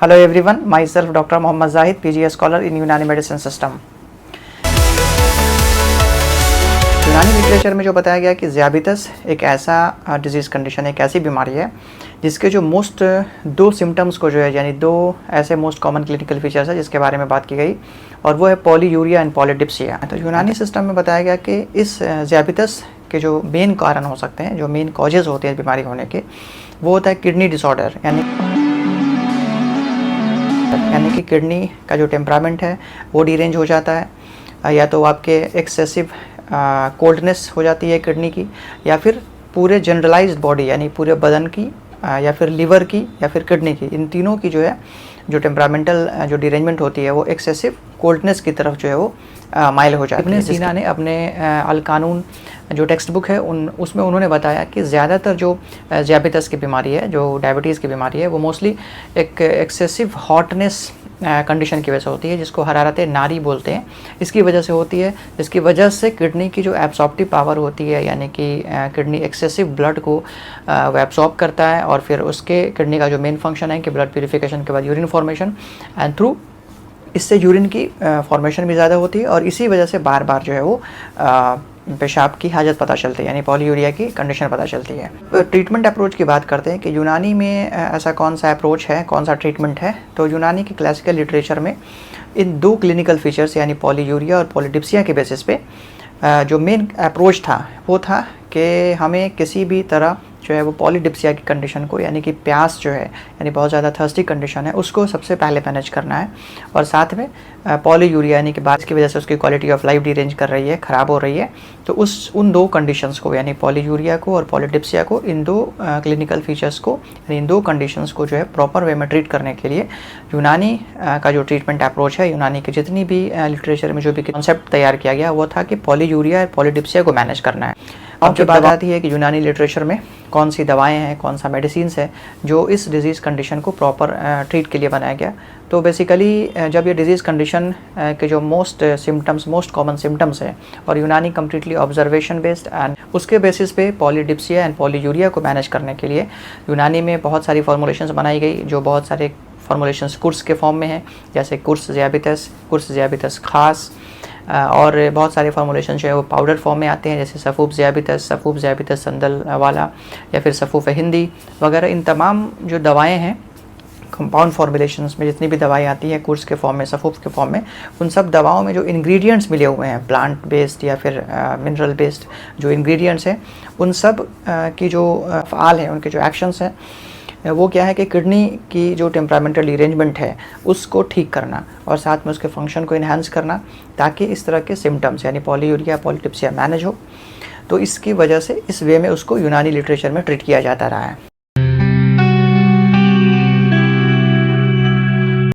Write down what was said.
Hello everyone, myself Dr. Mohammad Zahid, PG scholar in यूनानी medicine system. यूनानी literature में जो बताया गया कि ज़ियाबितस एक ऐसा डिजीज़ कंडीशन, एक ऐसी बीमारी है जिसके जो मोस्ट दो सिम्टम्स को जो है, यानी दो ऐसे मोस्ट कॉमन क्लिनिकल फीचर्स है जिसके बारे में बात की गई, और वो है पॉलीयूरिया एंड पॉलीडिप्सिया। तो यूनानी सिस्टम में बताया गया कि इस ज़ियाबितस के जो मेन कारण हो सकते हैं, जो मेन कॉजेज़ होते हैं बीमारी होने के, वो होता है किडनी डिसऑर्डर, यानी कि किडनी का जो टेम्परामेंट है वो डिरेंज हो जाता है, या तो आपके एक्सेसिव कोल्डनेस हो जाती है किडनी की, या फिर पूरे जनरलाइज्ड बॉडी यानी पूरे बदन की, या फिर लिवर की, या फिर किडनी की, इन तीनों की जो है जो टेम्परामेंटल जो डिरेंजमेंट होती है वो एक्सेसिव कोल्डनेस की तरफ जो है वो माइल हो जाती है। इब्न सीना ने अपने अल कानून जो टेक्स्ट बुक है उसमें उन्होंने बताया कि ज़्यादातर जो ज़ियाबितस की बीमारी है, जो डायबिटीज़ की बीमारी है, वो मोस्टली एक एक्सेसिव हॉटनेस कंडीशन की वजह से होती है, जिसको हरारत नारी बोलते हैं। इसकी वजह से होती है, जिसकी वजह से किडनी की जो एब्सॉर्प्टिव पावर होती है, यानी कि किडनी एक्सेसिव ब्लड को वो एब्सॉर्ब करता है, और फिर उसके किडनी का जो मेन फंक्शन है कि ब्लड प्यूरिफिकेशन के बाद यूरिन फॉर्मेशन, एंड थ्रू इससे यूरिन की फॉर्मेशन भी ज़्यादा होती है, और इसी वजह से बार बार जो है वो पेशाब की हाजत पता चलती है, यानी पॉलीयूरिया की कंडीशन पता चलती है। तो ट्रीटमेंट अप्रोच की बात करते हैं कि यूनानी में ऐसा कौन सा अप्रोच है, कौन सा ट्रीटमेंट है। तो यूनानी की क्लासिकल लिटरेचर में इन दो क्लिनिकल फीचर्स यानी पॉलीयूरिया और पॉलीडिप्सिया के बेसिस पे जो मेन अप्रोच था वो था कि हमें किसी भी तरह जो है वो पॉलीडिप्सिया की कंडीशन को, यानी कि प्यास जो है, यानी बहुत ज़्यादा थर्स्टी कंडीशन है, उसको सबसे पहले मैनेज करना है, और साथ में पॉलीयूरिया यानी कि बारिश की वजह से उसकी क्वालिटी ऑफ लाइफ डिरेंज कर रही है, ख़राब हो रही है, तो उन दो कंडीशंस को, यानी पॉलीयूरिया को और पॉलीडिप्सिया को, इन दो क्लिनिकल फीचर्स को, यानी इन दो कंडीशंस को जो है प्रॉपर वे में ट्रीट करने के लिए यूनानी का जो ट्रीटमेंट अप्रोच है, यूनानी की जितनी भी लिटरेचर में जो भी कॉन्सेप्ट तैयार किया गया वो था कि पॉलीयूरिया और पॉलीडिप्सिया को मैनेज करना है। अब जब बात आती है कि यूनानी लिटरेचर में कौन सी दवाएं हैं, कौन सा मेडिसिन्स है जो इस डिजीज़ कंडीशन को प्रॉपर ट्रीट के लिए बनाया गया, तो बेसिकली जब ये डिजीज़ कंडीशन के जो मोस्ट कॉमन सिम्टम्स है, और यूनानी कम्प्लीटली ऑब्जर्वेशन बेस्ड, एंड उसके बेसिस पे पॉलीडिप्सिया एंड पॉलीयूरिया को मैनेज करने के लिए यूनानी में बहुत सारी फॉर्मुलेशंस बनाई गई, जो बहुत सारे फॉर्मुलेशंस कुर्स के फॉर्म में हैं, जैसे कुर्स ज़ियाबितस खास, और बहुत सारे फॉर्मुलेशन जो है वो पाउडर फॉर्म में आते हैं, जैसे सफ़ूब ज़ियाबितस संदल वाला, या फिर सफ़ूफ हिंदी वगैरह। इन तमाम जो दवाएं हैं कंपाउंड फॉर्मुलेशंस में, जितनी भी दवाएं आती हैं कुर्स के फॉर्म में, सफ़ूफ के फॉर्म में, उन सब दवाओं में जो इंग्रेडिएंट्स मिले हुए हैं, प्लांट बेस्ड या फिर मिनरल बेस्ड जो इंग्रेडिएंट्स हैं, उन सब की जो फ़आल हैं, उनके जो एक्शंस हैं, वो क्या है कि किडनी की जो टेम्परामेंटल अरेंजमेंट है उसको ठीक करना, और साथ में उसके फंक्शन को इन्हांस करना, ताकि इस तरह के सिम्टम्स यानी पॉलीयूरिया पॉलीडिप्सिया मैनेज हो। तो इसकी वजह से इस वे में उसको यूनानी लिटरेचर में ट्रीट किया जाता रहा है।